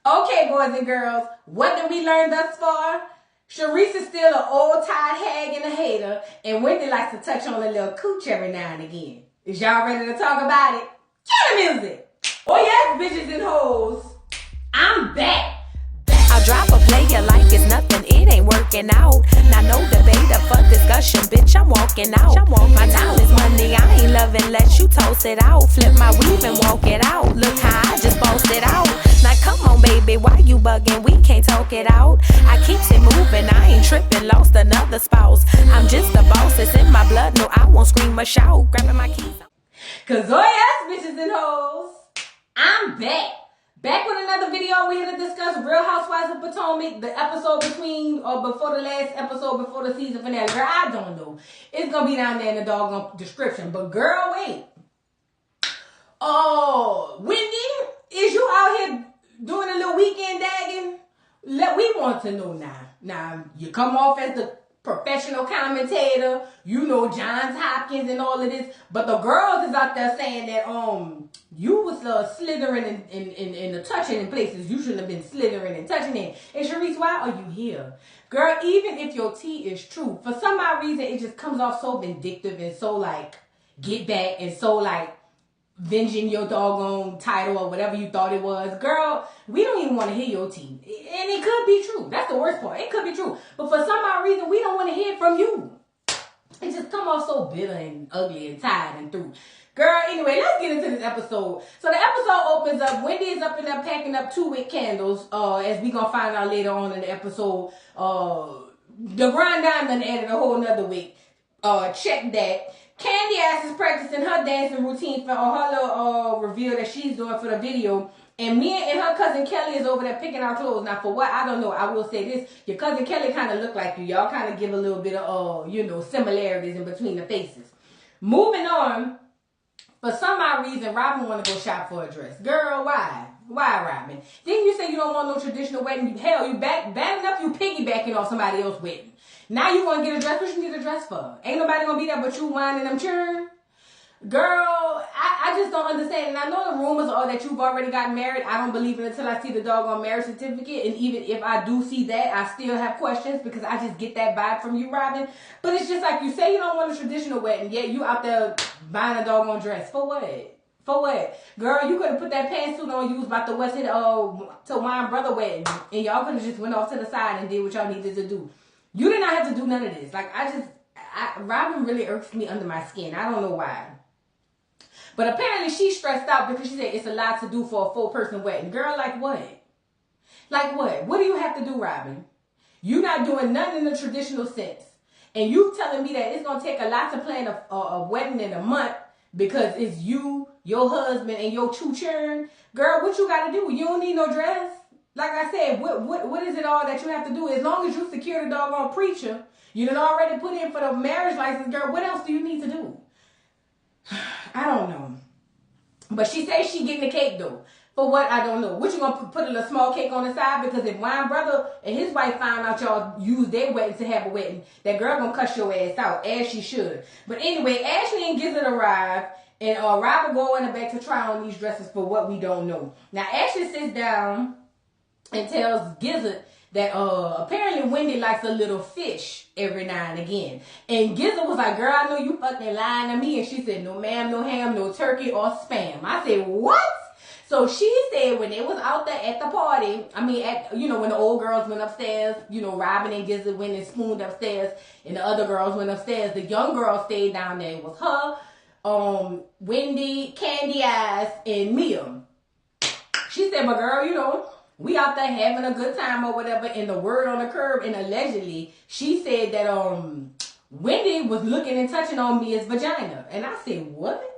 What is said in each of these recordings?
Okay, boys and girls, what did we learn thus far? Sharice is still an old tired hag and a hater, and Wendy likes to touch on a little cooch every now and again. Is y'all ready to talk about it? Cue the music! Oh yes, bitches and hoes, I'm back! I'll drop a player like it's nothing, it ain't working out. Now no debate up for discussion, bitch, I'm walking out. My time is money, I ain't loving, let you toast it out. Flip my weave and walk it out, look how I just bossed it out. Now come on baby, why you bugging, we can't talk it out. I keeps it moving, I ain't tripping, lost another spouse. I'm just a boss, it's in my blood, no I won't scream or shout. Grabbing my keys. Cause oh yes, bitches and hoes, I'm back. Back with another video. We're here to discuss Real Housewives of Potomac, the episode between or before the last episode before the season finale. Girl, I don't know. It's gonna be down there in the doggone description. But girl, wait. Oh, Wendy, is you out here doing a little weekend dagging? We want to know now. Now, you come off as the professional commentator, you know Johns Hopkins and all of this, but the girls is out there saying that you was slithering and touching in places you shouldn't have been slithering and touching in. And Sharice, why are you here? Girl, even if your tea is true, for some odd reason it just comes off so vindictive and so like get back and so like venging your doggone title or whatever you thought it was. Girl, we don't even want to hear your tea. And it could be true. That's the worst part. It could be true. But for some odd reason, we don't want to hear from you. It just come off so bitter and ugly and tired and through. Girl, anyway, let's get into this episode. So the episode opens up. Wendy is up in there packing up 2 wick candles. As we gonna find out later on in the episode. The Grand Dame done added a whole nother wick. Check that. Candy Ass is practicing her dancing routine for her little reveal that she's doing for the video. And me and her cousin Kelly is over there picking our clothes. Now, for what? I don't know. I will say this. Your cousin Kelly kind of look like you. Y'all kind of give a little bit of, similarities in between the faces. Moving on. For some odd reason, Robin want to go shop for a dress. Girl, why? Why, Robin? Didn't you say you don't want no traditional wedding? Hell, you bad enough you piggybacking off somebody else's wedding. Now you want to get a dress? What you need a dress for? Ain't nobody going to be there but you whining them churn. Girl, I just don't understand. And I know the rumors are that you've already gotten married. I don't believe it until I see the doggone marriage certificate. And even if I do see that, I still have questions because I just get that vibe from you, Robin. But it's just like you say you don't want a traditional wedding, yet you out there buying a doggone dress. For what? For what? Girl, you could have put that pantsuit on you was about to West Hit to wine brother wedding. And y'all could have just went off to the side and did what y'all needed to do. You did not have to do none of this. Like, Robin really irks me under my skin. I don't know why. But apparently she's stressed out because she said it's a lot to do for a 4-person wedding. Girl, like what? Like what? What do you have to do, Robin? You're not doing nothing in the traditional sense. And you telling me that it's going to take a lot to plan a wedding in a month because it's you, your husband, and your 2 children. Girl, what you got to do? You don't need no dress. Like I said, what is it all that you have to do? As long as you secure the doggone preacher, you done already put in for the marriage license, girl, what else do you need to do? I don't know. But she says she getting the cake, though. For what? I don't know. What, you going to put a little small cake on the side? Because if Wine Brother and his wife found out y'all used their wedding to have a wedding, that girl going to cuss your ass out, as she should. But anyway, Ashley and Gizzard arrive. And Rob will go in the back to try on these dresses for what we don't know. Now, Ashley sits down and tells Gizzard that apparently Wendy likes a little fish every now and again. And Gizzard was like, girl, I know you fucking lying to me. And she said, no ma'am, no ham, no turkey or spam. I said, what? So she said when they was out there at the party, I mean, when the old girls went upstairs, Robin and Gizzard went and spooned upstairs and the other girls went upstairs. The young girl stayed down there. It was her, Wendy, Candy Eyes, and Mia. She said, but girl, we out there having a good time or whatever, and the word on the curb, and allegedly, she said that Wendy was looking and touching on Mia's vagina. And I said, what?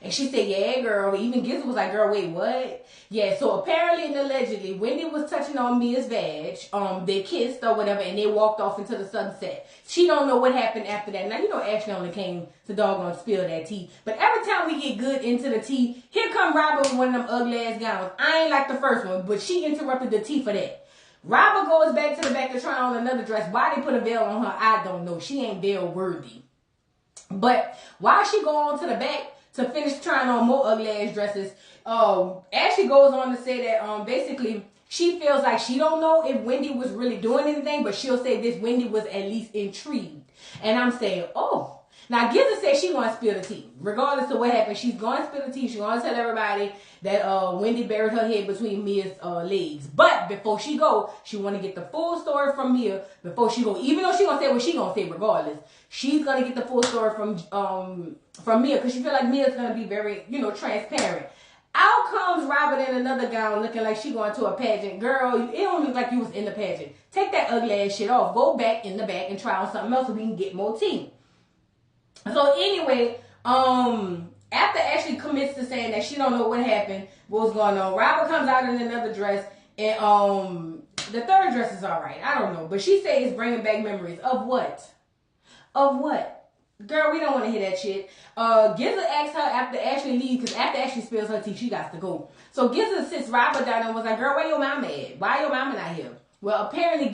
And she said, yeah, girl. Even Gizzard was like, girl, wait, what? Yeah, so apparently and allegedly, Wendy was touching on Mia's vag. They kissed or whatever, and they walked off into the sunset. She don't know what happened after that. Now, Ashley only came to doggone spill that tea. But every time we get good into the tea, here come Robin with one of them ugly ass gowns. I ain't like the first one, but she interrupted the tea for that. Robin goes back to the back to try on another dress. Why they put a veil on her, I don't know. She ain't veil worthy. But while she go on to the back to finish trying on more ugly ass dresses. Ashley goes on to say that basically she feels like she don't know if Wendy was really doing anything, but she'll say this: Wendy was at least intrigued. And I'm saying, oh. Now, Giza said she gonna spill the tea. Regardless of what happened, she's gonna spill the tea. She's gonna tell everybody that Wendy buried her head between Mia's legs. But before she go, she wanna get the full story from Mia before she go. Even though she gonna say what she gonna say regardless, she's gonna get the full story from Mia, because she feel like Mia's gonna be very, transparent. Out comes Robert in another gown looking like she going to a pageant. Girl, it don't look like you was in the pageant. Take that ugly ass shit off. Go back in the back and try on something else so we can get more tea. So anyway, after Ashley commits to saying that she don't know what happened, what's going on, Robert comes out in another dress, and the third dress is all right. I don't know, but she says it's bringing back memories of what? Of what? Girl, we don't want to hear that shit. Giza asks her after Ashley leaves, because after Ashley spills her tea, she got to go. So Giza sits Robert down and was like, girl, where your mama at? Why your mama not here? Well, apparently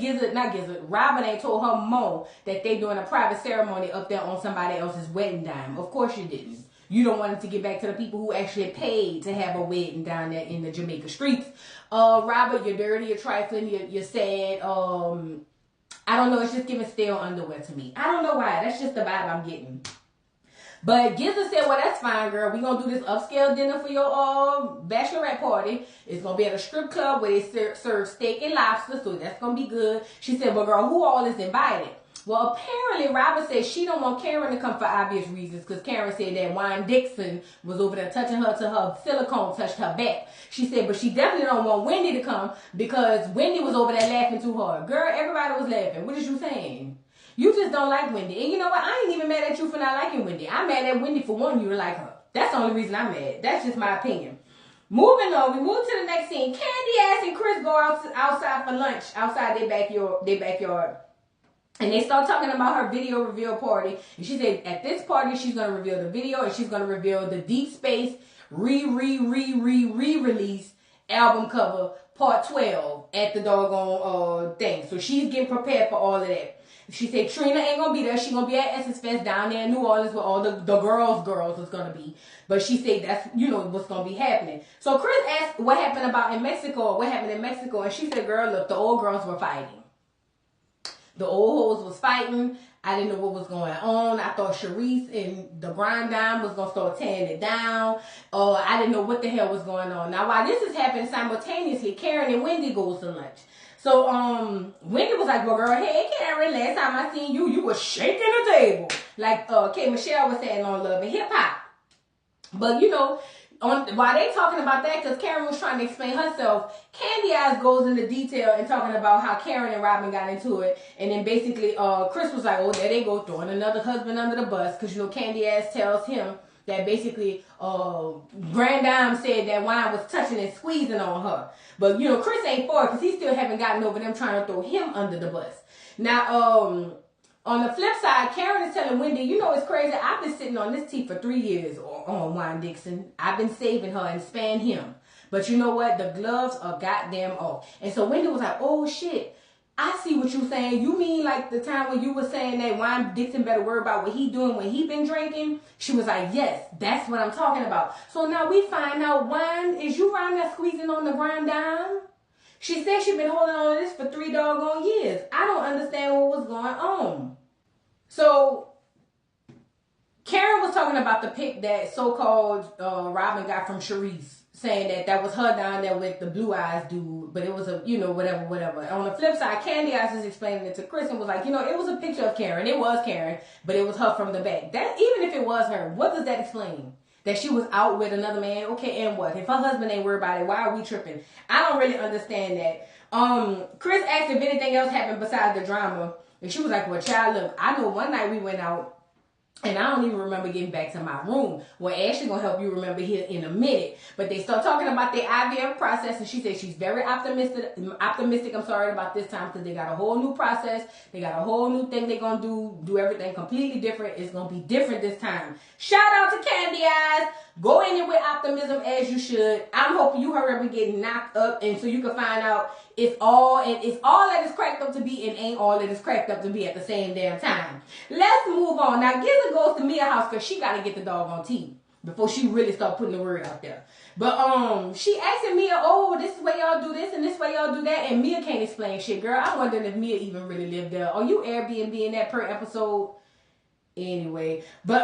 Robin ain't told her mom that they doing a private ceremony up there on somebody else's wedding dime. Of course you didn't. You don't want it to get back to the people who actually paid to have a wedding down there in the Jamaica streets. Robert, you're dirty, you're trifling, you're sad. I don't know, it's just giving stale underwear to me. I don't know why. That's just the vibe I'm getting. But Giza said, well, that's fine, girl. We're going to do this upscale dinner for your bachelorette party. It's going to be at a strip club where they serve steak and lobster, so that's going to be good. She said, well, girl, who all is invited? Well, apparently, Robert said she don't want Karen to come for obvious reasons, because Karen said that Wine Dixon was over there touching her till her silicone touched her back. She said, but she definitely don't want Wendy to come because Wendy was over there laughing too hard. Girl, everybody was laughing. What is you saying? You just don't like Wendy. And you know what? I ain't even mad at you for not liking Wendy. I'm mad at Wendy for wanting you to like her. That's the only reason I'm mad. That's just my opinion. Moving on, we move to the next scene. Candy Ass and Chris go outside for lunch, outside their backyard. And they start talking about her video reveal party. And she said at this party, she's going to reveal the video, and she's going to reveal the Deep Space re-release album cover, part 12, at the doggone thing. So she's getting prepared for all of that. She said Trina ain't gonna be there. She gonna be at Essence Fest down there in New Orleans where all the girls is gonna be. But she said that's what's gonna be happening. So Chris asked what happened in Mexico, and she said, girl, look, the old girls were fighting. The old hoes was fighting. I didn't know what was going on. I thought Sharice and the Grind Dime was going to start tearing it down. I didn't know what the hell was going on. Now, while this is happening simultaneously, Karen and Wendy goes to lunch. So, Wendy was like, well, girl, hey, Karen, last time I seen you, you was shaking the table. Like K. Michelle was saying on Love and Hip Hop. But, while they talking about that, because Karen was trying to explain herself, Candy Eyes goes into detail and talking about how Karen and Robin got into it. And then basically, Chris was like, oh, there they go, throwing another husband under the bus. Because, Candy Eyes tells him that basically Grand Dame said that Wine was touching and squeezing on her. But, Chris ain't for it because he still haven't gotten over them trying to throw him under the bus. Now, on the flip side, Karen is telling Wendy, it's crazy. I've been sitting on this tea for 3 years on Wine Dixon. I've been saving her and span him. But you know what? The gloves are goddamn off. And so Wendy was like, oh, shit. I see what you're saying. You mean like the time when you were saying that Wine Dixon better worry about what he doing when he been drinking? She was like, yes, that's what I'm talking about. So now we find out, Wine, is you around there squeezing on the Grand Dime? She said she been holding on to this for 3 doggone years. I don't understand what was going on. So Karen was talking about the pic that so-called Robin got from Sharice, saying that was her down there with the blue eyes dude, but it was a, whatever. On the flip side, Candy Eyes is explaining it to Chris and was like, it was a picture of Karen. It was Karen, but it was her from the back. That, even if it was her, what does that explain? That she was out with another man? Okay, and what? If her husband ain't worried about it, why are we tripping? I don't really understand that. Chris asked if anything else happened besides the drama. And she was like, well, child, look, I know one night we went out, and I don't even remember getting back to my room. Well, Ashley gonna help you remember here in a minute. But they start talking about their IVF process, and she said she's very optimistic, about this time because they got a whole new process. They got a whole new thing they're gonna do everything completely different. It's gonna be different this time. Shout out to Candy Eyes. Go in there with optimism as you should. I'm hoping you hurry up and get knocked up, and so you can find out it's all that it's cracked up to be and ain't all that it's cracked up to be at the same damn time. Let's move on. Now, Giza goes to Mia's house because she got to get the doggone tea. before she really started putting the word out there. But she asking Mia, oh, this is where y'all do this and this way y'all do that, and Mia can't explain shit, girl. I'm wondering if Mia even really lived there. Are you Airbnb in that per episode? Anyway, but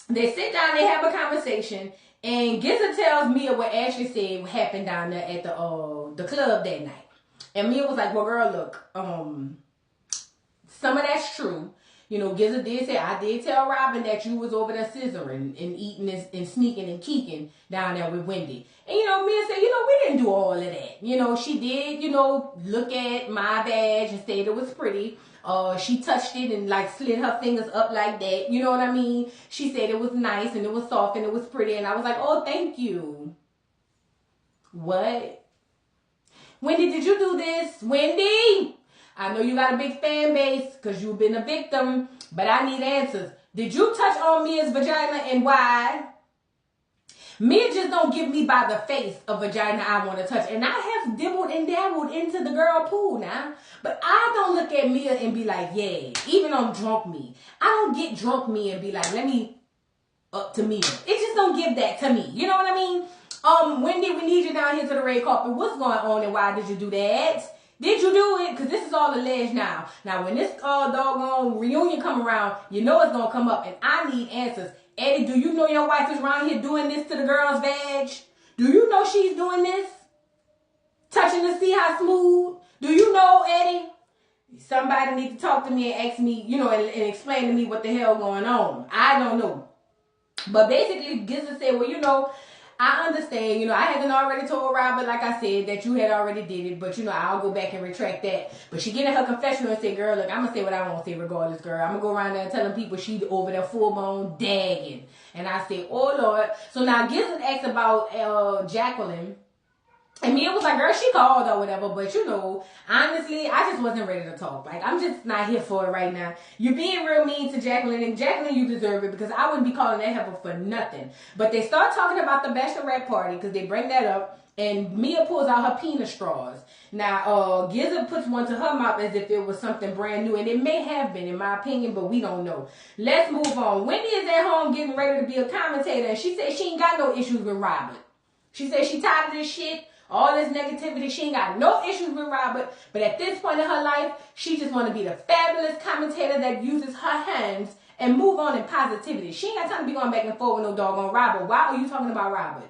they sit down, they have a conversation, and Giza tells Mia what Ashley said happened down there at the club that night. And Mia was like, well, girl, look, some of that's true. You know, Giza did say, I did tell Robin that you was over there scissoring and eating and sneaking and keeking down there with Wendy. And, you know, Mia said, you know, we didn't do all of that. You know, she did, you know, look at my badge and said it was pretty. She touched it and like slid her fingers up like that. You know what I mean? She said it was nice and it was soft and it was pretty. And I was like, oh, thank you. What? Wendy, did you do this? Wendy! I know you got a big fan base because you've been a victim, but I need answers. Did you touch on Mia's vagina and why? Mia just don't give me by the face a vagina I want to touch. And I have dibbled and dabbled into the girl pool now. But I don't look at Mia and be like, yeah, even on drunk me. I don't get drunk me and be like, let me up to Mia. It just don't give that to me. You know what I mean? Wendy, we need you down here to the red carpet. What's going on and why did you do that? Did you do it? Because this is all alleged now. Now, when this doggone reunion come around, you know it's going to come up. And I need answers. Eddie, do you know your wife is around here doing this to the girl's vag? Do you know she's doing this? Touching to see how smooth? Do you know, Eddie? Somebody need to talk to me and ask me, you know, and explain to me what the hell going on. I don't know. But basically, Giza said, well, you know, I understand, you know, I hadn't already told Robert, like I said, that you had already did it, but, you know, I'll go back and retract that. But she get in her confessional and say, girl, look, I'm going to say what I want to say regardless, girl. I'm going to go around there and telling people she over there full-blown dagging. And I say, oh, Lord. So now Giza asked about Jacqueline. And Mia was like, girl, she called or whatever. But, you know, honestly, I just wasn't ready to talk. Like, I'm just not here for it right now. You're being real mean to Jacqueline. And Jacqueline, you deserve it because I wouldn't be calling that heifer for nothing. But they start talking about the bachelorette party because they bring that up. And Mia pulls out her peanut straws. Now, Giza puts one to her mouth as if it was something brand new. And it may have been, in my opinion, but we don't know. Let's move on. Wendy is at home getting ready to be a commentator. And she said she ain't got no issues with Robert. She said she tired of this shit. All this negativity, she ain't got no issues with Robert. But at this point in her life, she just want to be the fabulous commentator that uses her hands and move on in positivity. She ain't got time to be going back and forth with no doggone Robert. Why are you talking about Robert?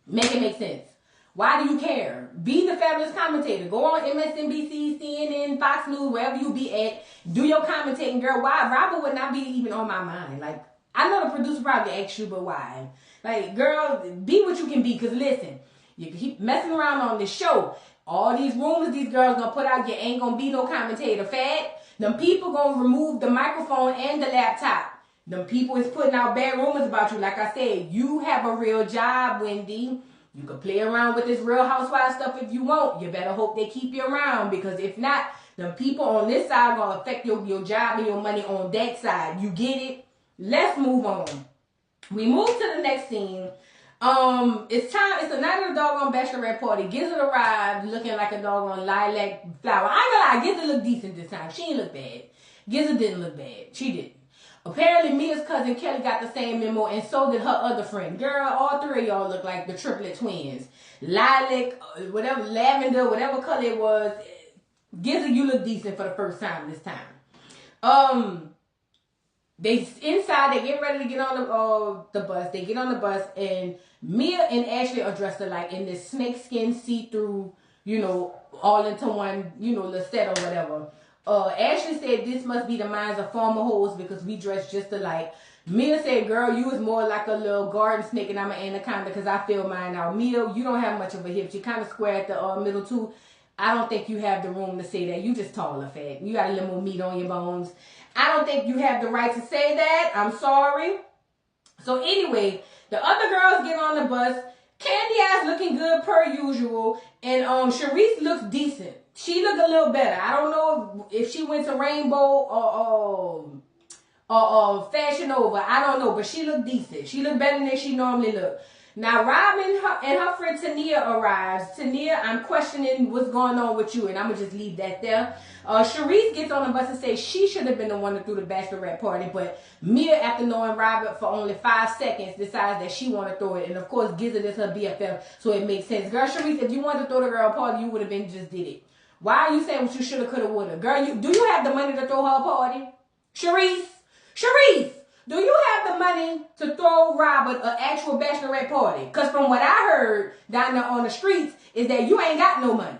Make it make sense. Why do you care? Be the fabulous commentator. Go on MSNBC, CNN, Fox News, wherever you be at. Do your commentating, girl. Why? Robert would not be even on my mind. Like, I know the producer probably asked you, but why? Like, girl, be what you can be. Because listen, you keep messing around on this show. All these rumors these girls gonna put out, you ain't gonna be no commentator. Fat. Them people gonna remove the microphone and the laptop. Them people is putting out bad rumors about you. Like I said, you have a real job, Wendy. You can play around with this Real Housewives stuff if you want. You better hope they keep you around. Because if not, them people on this side gonna affect your job and your money on that side. You get it? Let's move on. We move to the next scene. It's time. It's the night of the doggone bachelorette party. Giza arrived looking like a doggone lilac flower. I ain't gonna lie, Giza looked decent this time. She ain't look bad. Giza didn't look bad. She didn't. Apparently, Mia's cousin Kelly got the same memo, and so did her other friend. Girl, all three of y'all look like the triplet twins. Lilac, whatever, lavender, whatever color it was. Giza, you look decent for the first time this time. They inside, they get ready to get on the bus. They get on the bus, and Mia and Ashley are dressed alike in this snakeskin see-through, you know, all into one, you know, lisette or whatever. Ashley said this must be the minds of former hoes because we dress just alike. Mia said, girl, you is more like a little garden snake and I'm an anaconda because I feel mine out. Mia, you don't have much of a hip. You kind of square at the middle too. I don't think you have the room to say that. You just tall or fat. You got a little more meat on your bones. I don't think you have the right to say that. I'm sorry. So anyway, the other girls get on the bus. Candy ass looking good per usual. And Sharice looks decent. She look a little better. I don't know if she went to Rainbow or Fashion Over. I don't know. But she looked decent. She looked better than she normally looked. Now, Robin and her friend Tania arrives. Tania, I'm questioning what's going on with you, and I'm going to just leave that there. Sharice gets on the bus and says she should have been the one that threw the bachelorette party, but Mia, after knowing Robert for only 5 seconds, decides that she want to throw it, and of course, Gizzard is her BFF, so it makes sense. Girl, Sharice, if you wanted to throw the girl a party, you would have been just did it. Why are you saying what you should have, could have, would have? Girl, do you have the money to throw her a party? Sharice, do you have the money to throw Robert an actual bachelorette party? Because from what I heard down there on the streets is that you ain't got no money.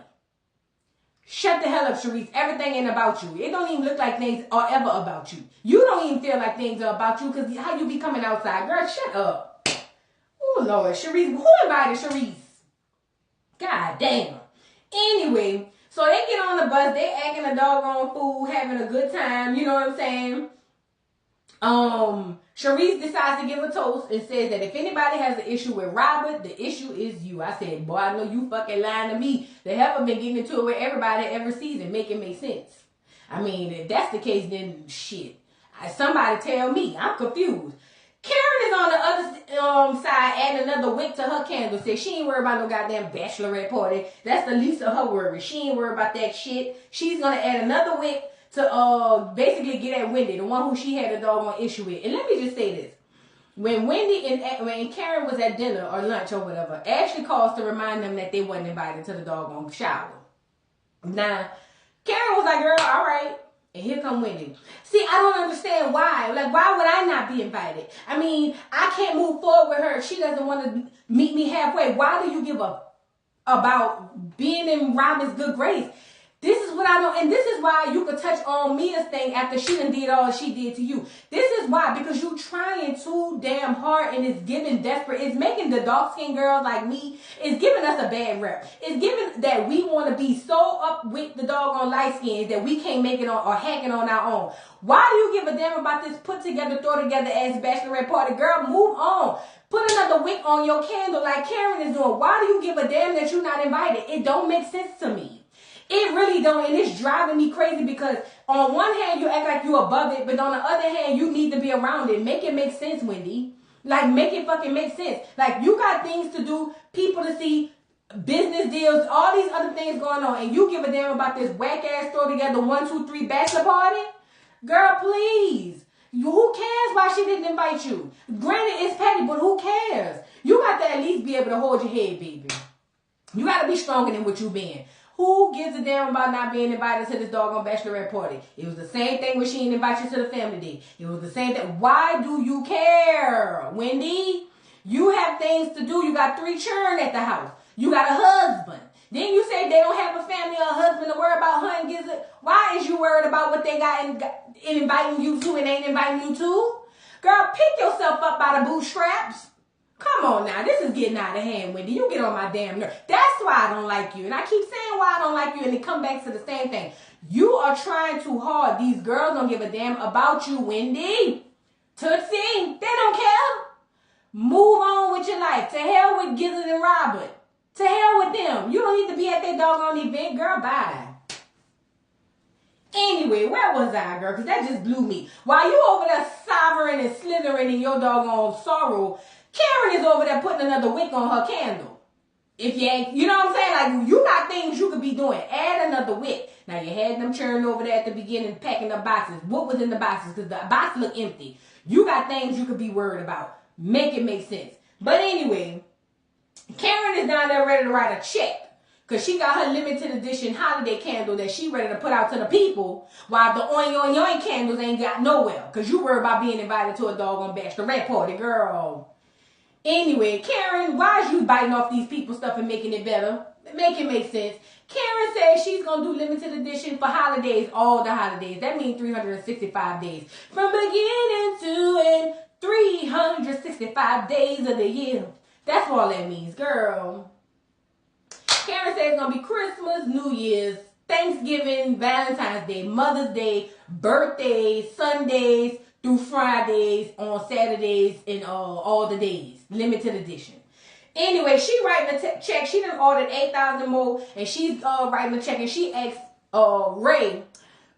Shut the hell up, Sharice. Everything ain't about you. It don't even look like things are ever about you. You don't even feel like things are about you because how you be coming outside. Girl, shut up. Oh, Lord. Sharice, who invited Sharice? God damn. Anyway, so they get on the bus. They acting a doggone fool, having a good time. You know what I'm saying? Sharice decides to give a toast and says that if anybody has an issue with Robert, the issue is you. I said, boy, I know you fucking lying to me. The hell I've been getting into it with everybody every season. Make it make sense. I mean, if that's the case, then shit. Somebody tell me. I'm confused. Karen is on the other side adding another wick to her candle. Says she ain't worried about no goddamn bachelorette party. That's the least of her worries. She ain't worried about that shit. She's gonna add another wick to basically get at Wendy, the one who she had a doggone issue with. And let me just say this. When Wendy and Karen was at dinner or lunch or whatever, Ashley calls to remind them that they wasn't invited to the doggone shower. Now, Karen was like, girl, all right. And here come Wendy. See, I don't understand why. Like, why would I not be invited? I mean, I can't move forward with her if she doesn't want to meet me halfway. Why do you give up about being in Robin's good grace? This is what I know, and this is why you could touch on Mia's thing after she done did all she did to you. This is why, because you trying too damn hard and it's giving desperate. It's making the dark-skinned girls like me, it's giving us a bad rep. It's giving that we want to be so up with the doggone light skins that we can't make it on or hacking on our own. Why do you give a damn about this put together, throw together ass bachelorette party? Girl, move on. Put another wick on your candle like Karen is doing. Why do you give a damn that you're not invited? It don't make sense to me. It really don't, and it's driving me crazy because on one hand, you act like you're above it, but on the other hand, you need to be around it. Make it make sense, Wendy. Like, make it fucking make sense. Like, you got things to do, people to see, business deals, all these other things going on, and you give a damn about this whack-ass throw together 1, 2, 3 bachelor party? Girl, please. Who cares why she didn't invite you? Granted, it's petty, but who cares? You got to at least be able to hold your head, baby. You got to be stronger than what you been. Who gives a damn about not being invited to this doggone bachelorette party? It was the same thing when she didn't invite you to the family day. It was the same thing. Why do you care, Wendy? You have things to do. You got 3 children at the house. You got a husband. Then you say they don't have a family or a husband to worry about her and Gizzard. Why is you worried about what they got in inviting you to and ain't inviting you to? Girl, pick yourself up by the bootstraps. Come on now, this is getting out of hand, Wendy. You get on my damn nerve. That's why I don't like you. And I keep saying why I don't like you, and it come back to the same thing. You are trying too hard. These girls don't give a damn about you, Wendy. Tootsie, they don't care. Move on with your life. To hell with Gizzard and Robert. To hell with them. You don't need to be at that doggone event, girl. Bye. Anyway, where was I, girl? Because that just blew me. While you over there sovereign and slithering in your doggone sorrow, Karen is over there putting another wick on her candle. If you ain't, you know what I'm saying? Like, you got things you could be doing. Add another wick. Now, you had them churning over there at the beginning, packing up boxes. What was in the boxes? Because the box looked empty. You got things you could be worried about. Make it make sense. But anyway, Karen is down there ready to write a check. Because she got her limited edition holiday candle that she ready to put out to the people. While the oin candles ain't got nowhere. Because you worried about being invited to a doggone bachelorette party, girl. Anyway, Karen, why is you biting off these people's stuff and making it better? Make it make sense. Karen says she's going to do limited edition for holidays, all the holidays. That means 365 days. From beginning to end, 365 days of the year. That's all that means, girl. Karen says it's going to be Christmas, New Year's, Thanksgiving, Valentine's Day, Mother's Day, birthdays, Sundays, through Fridays, on Saturdays, and all the days. Limited edition. Anyway, she writing a check. She done ordered 8,000 more, and she's writing a check, and she asked Ray,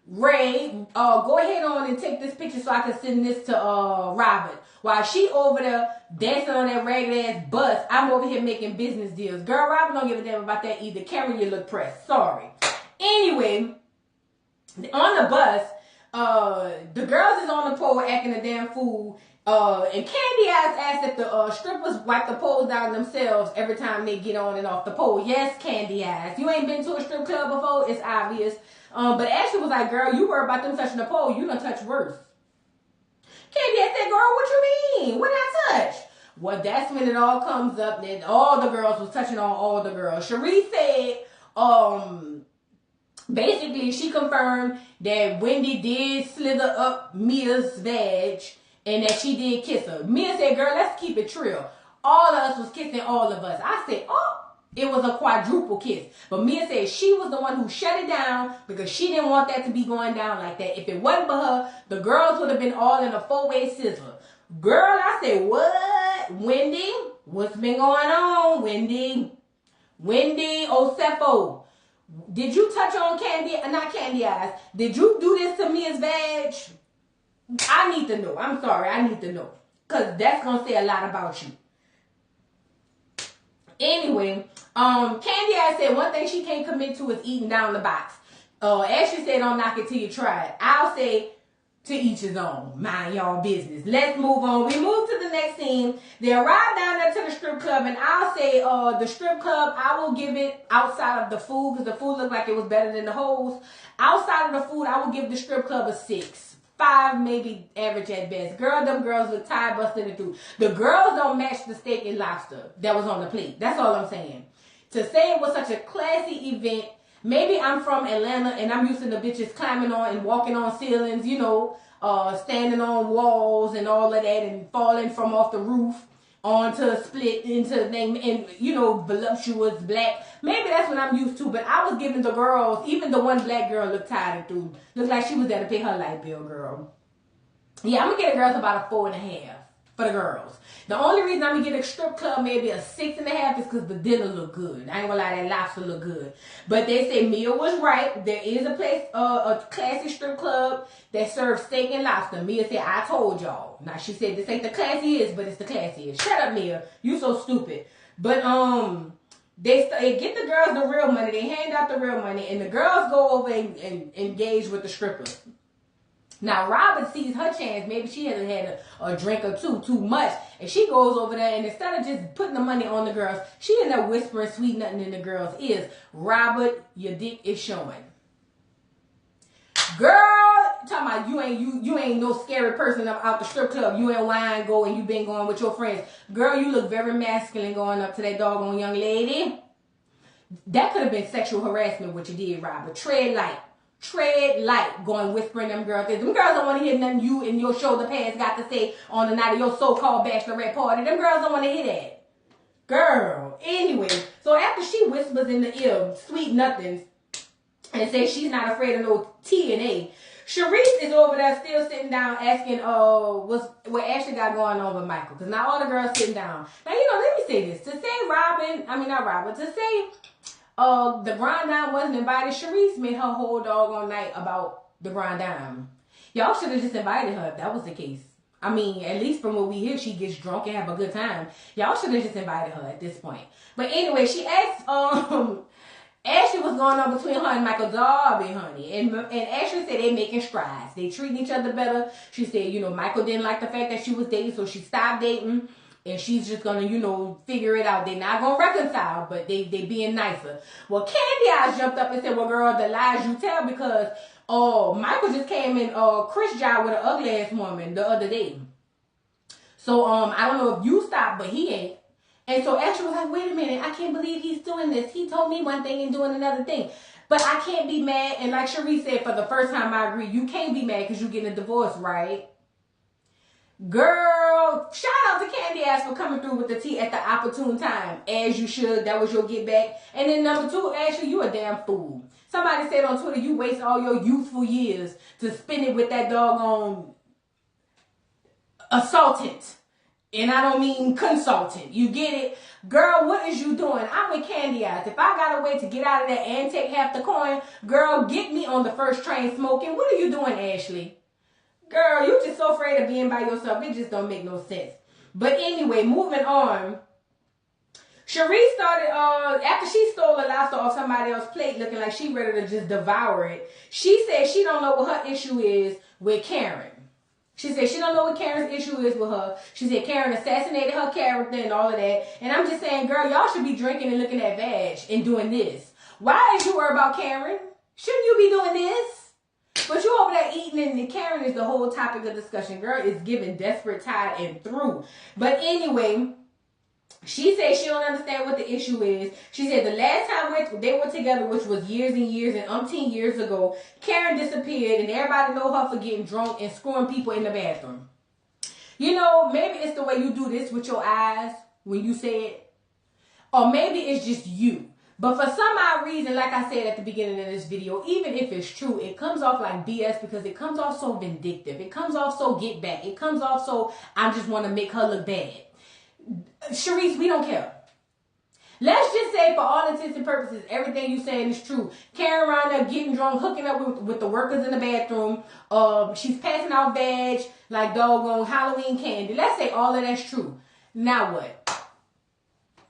go ahead on and take this picture so I can send this to Robert. While she over there dancing on that ragged ass bus, I'm over here making business deals. Girl, Robin don't give a damn about that either. Cameron, you look pressed. Sorry. Anyway, on the bus, the girls is on the pole acting a damn fool. And Candy Eyes asked if the strippers wipe the poles down themselves every time they get on and off the pole. Yes, Candy Eyes. You ain't been to a strip club before? It's obvious. But Ashley was like, girl, you worry about them touching the pole. You done touch worse. Candy Eyes said, girl, what you mean? What did I touch? Well, that's when it all comes up. That all the girls was touching on all the girls. Cherie said, basically, she confirmed that Wendy did slither up Mia's vag and that she did kiss her. Mia said, girl, let's keep it real. All of us was kissing all of us. I said, oh, it was a quadruple kiss. But Mia said she was the one who shut it down because she didn't want that to be going down like that. If it wasn't for her, the girls would have been all in a four-way sizzler. Girl, I said, what? Wendy? What's been going on, Wendy? Wendy Osefo. Did you touch on not Candy Eyes? Did you do this to Mia's vag? I need to know. I'm sorry. I need to know. Because that's going to say a lot about you. Anyway, Candy Eyes said one thing she can't commit to is eating down the box. Ashley said don't knock it till you try it. I'll say to each his own. Mind y'all business. Let's move on. We move to the next scene. They arrive down there to the strip club, and I'll say the strip club, I will give it outside of the food because the food looked like it was better than the hoes. Outside of the food, I will give the strip club a 6. 5, maybe average at best. Girl, them girls look tired busting it through. The girls don't match the steak and lobster that was on the plate. That's all I'm saying. To say it was such a classy event, maybe I'm from Atlanta and I'm used to the bitches climbing on and walking on ceilings, you know, standing on walls and all of that and falling from off the roof onto a split into name and you know voluptuous black. Maybe that's what I'm used to, but I was giving the girls, even the one black girl looked tired through. Looked like she was there to pay her light bill, girl. Yeah, I'm gonna get the girls about a 4.5 for the girls. The only reason I'm gonna get a strip club maybe a 6.5 is because the dinner look good. I ain't gonna lie, that lobster look good. But they say Mia was right. There is a place, a classy strip club that serves steak and lobster. Mia said, I told y'all. Now she said this ain't the classiest, but it's the classiest. Shut up, Mia. You so stupid. But they get the girls the real money. They hand out the real money, and the girls go over and engage with the strippers. Now, Robin sees her chance. Maybe she hasn't had a drink or two too much. And she goes over there, and instead of just putting the money on the girls, she ended up whispering sweet nothing in the girls' ears. Robert, your dick is showing. Girl, talking about you ain't no scary person out the strip club. You ain't wine go and you been going with your friends. Girl, you look very masculine going up to that doggone young lady. That could have been sexual harassment what you did, Robert. Tread light. Tread light, going whispering them girls. Them girls don't want to hear nothing you and your shoulder pads got to say on the night of your so-called bachelorette party. Them girls don't want to hear that. Girl. Anyway, so after she whispers in the ear sweet nothings and says she's not afraid of no TNA, Sharice is over there still sitting down asking what Ashley got going on with Michael. Because now all the girls sitting down. Now, let me say this. To say the Grand Dame wasn't invited. Sharice made her whole doggone night about the Grand Dame. Y'all should have just invited her if that was the case. I mean, at least from what we hear, she gets drunk and have a good time. Y'all should have just invited her at this point. But anyway, she asked Ashley what's going on between her and Michael Darby, honey. And Ashley said they making strides. They treating each other better. She said, Michael didn't like the fact that she was dating, so she stopped dating. And she's just gonna, figure it out. They're not gonna reconcile, but they being nicer. Well, Candy Eyes jumped up and said, well, girl, the lies you tell because Michael just came in Chris job with an ugly ass woman the other day. So I don't know if you stopped, but he ain't. And so Ashley was like, wait a minute, I can't believe he's doing this. He told me one thing and doing another thing. But I can't be mad. And like Cherie said, for the first time, I agree. You can't be mad because you're getting a divorce, right? Girl, shout out to Candy Ass for coming through with the tea at the opportune time. As you should. That was your get back. And then number 2, Ashley, you a damn fool. Somebody said on Twitter, you waste all your youthful years to spend it with that doggone assaultant. And I don't mean consultant. You get it? Girl, what is you doing? I'm with Candy Eyes. If I got a way to get out of that and take half the coin, girl, get me on the first train smoking. What are you doing, Ashley? Girl, you just so afraid of being by yourself. It just don't make no sense. But anyway, moving on. Sharice started, after she stole a lobster off somebody else's plate looking like she ready to just devour it, she said she don't know what her issue is with Karen. She said she don't know what Karen's issue is with her. She said Karen assassinated her character and all of that. And I'm just saying, girl, y'all should be drinking and looking at vag and doing this. Why is you worried about Karen? Shouldn't you be doing this? But you over there eating, and Karen is the whole topic of discussion. Girl, it's giving desperate tide and through. But anyway, she said she don't understand what the issue is. She said the last time they were together, which was years and years and umpteen years ago, Karen disappeared and everybody know her for getting drunk and screwing people in the bathroom. You know, maybe it's the way you do this with your eyes when you say it. Or maybe it's just you. But for some odd reason, like I said at the beginning of this video, even if it's true, it comes off like BS because it comes off so vindictive. It comes off so get back. It comes off so I just want to make her look bad. Sharice, we don't care. Let's just say for all intents and purposes, everything you saying is true. Karen around there getting drunk, hooking up with the workers in the bathroom. She's passing out veg like doggone Halloween candy. Let's say all of that's true. Now what?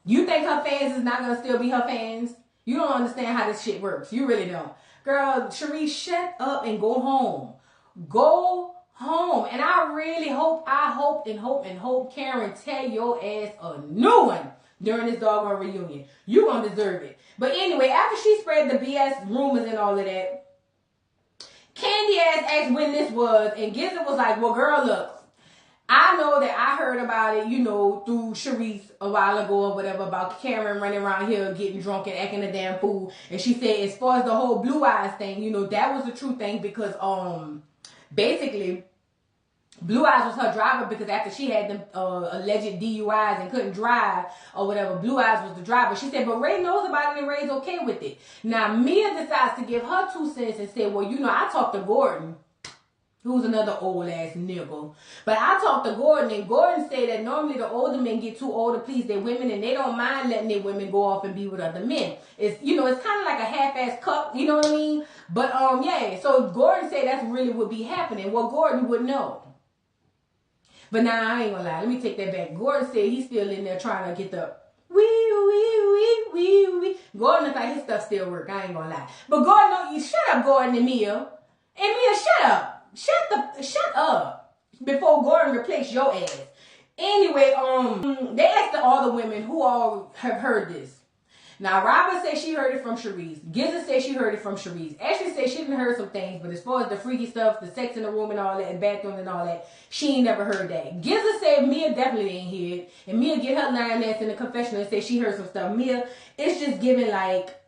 You think her fans is not going to still be her fans? You don't understand how this shit works. You really don't. Girl, Sharice, shut up and go home. Go home. And I really hope Karen tell your ass a new one during this doggone reunion. You gonna deserve it. But anyway, after she spread the BS rumors and all of that, Candy ass asked when this was, and Gizzard was like, well, girl, look, I know that I heard about it, you know, through Sharice a while ago or whatever, about Karen running around here getting drunk and acting a damn fool. And she said as far as the whole Blue Eyes thing, you know, that was the true thing because basically Blue Eyes was her driver because after she had them alleged DUIs and couldn't drive or whatever, Blue Eyes was the driver. She said, but Ray knows about it and Ray's okay with it. Now Mia decides to give her 2 cents and say, well, you know, I talked to Gordon, who's another old ass nigga. But I talked to Gordon, and Gordon said that normally the older men get too old to please their women, and they don't mind letting their women go off and be with other men. It's, you know, it's kind of like a half-ass cup, you know what I mean? But yeah, so Gordon said that's really what be happening. Well, Gordon would know. But now I ain't gonna lie, let me take that back. Gordon said he's still in there trying to get the wee. Gordon looks like his stuff still work, I ain't gonna lie. But Gordon, no, you shut up, Gordon and Mia. And Mia, shut up. Shut up before Gordon replace your ass. Anyway, they asked all the women who all have heard this. Now, Robin said she heard it from Sharice. Gizzard said she heard it from Sharice. Ashley said she didn't heard some things, but as far as the freaky stuff, the sex in the room and all that, and bathroom and all that, she ain't never heard that. Gizzard said Mia definitely ain't hear it. And Mia get her lying ass in the confessional and said she heard some stuff. Mia, it's just giving like,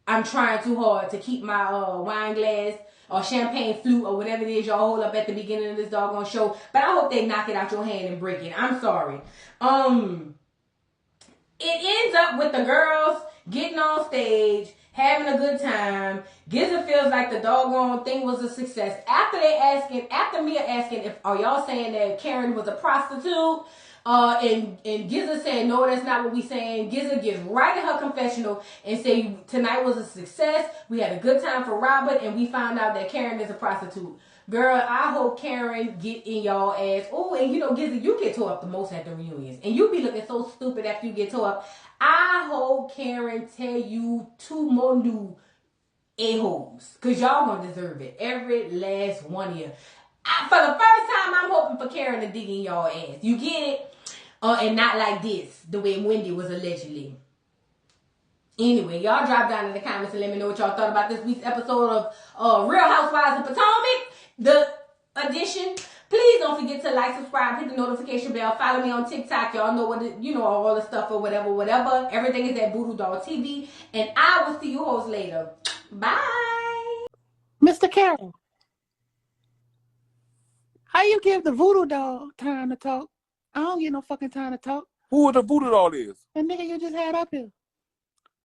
I'm trying too hard to keep my wine glass or champagne flute or whatever it is y'all hold up at the beginning of this doggone show. But I hope they knock it out your hand and break it. I'm sorry. It ends up with the girls getting on stage, having a good time. Gizzard feels like the doggone thing was a success. After Mia asking if, are y'all saying that Karen was a prostitute? And Gizzard said, no, that's not what we saying. Gizzard gets right in her confessional and say, tonight was a success. We had a good time for Robert, and we found out that Karen is a prostitute. Girl, I hope Karen get in y'all ass. Oh, and you know, Gizzard, you get tore up the most at the reunions. And you be looking so stupid after you get tore up. I hope Karen tell you 2 more new a-holes. Because y'all gonna deserve it. Every last one of you. For the first time, I'm hoping for Karen to dig in y'all ass. You get it? And not like this, the way Wendy was allegedly. Anyway, y'all drop down in the comments and let me know what y'all thought about this week's episode of Real Housewives of Potomac, the edition. Please don't forget to like, subscribe, hit the notification bell, follow me on TikTok. Y'all know what you know, all the stuff or whatever. Everything is at Voodoo Doll TV, and I will see you hoes later. Bye, Mr. Carroll. How you give the voodoo doll time to talk? I don't get no fucking time to talk. Who the voodoo doll is? The nigga you just had up here.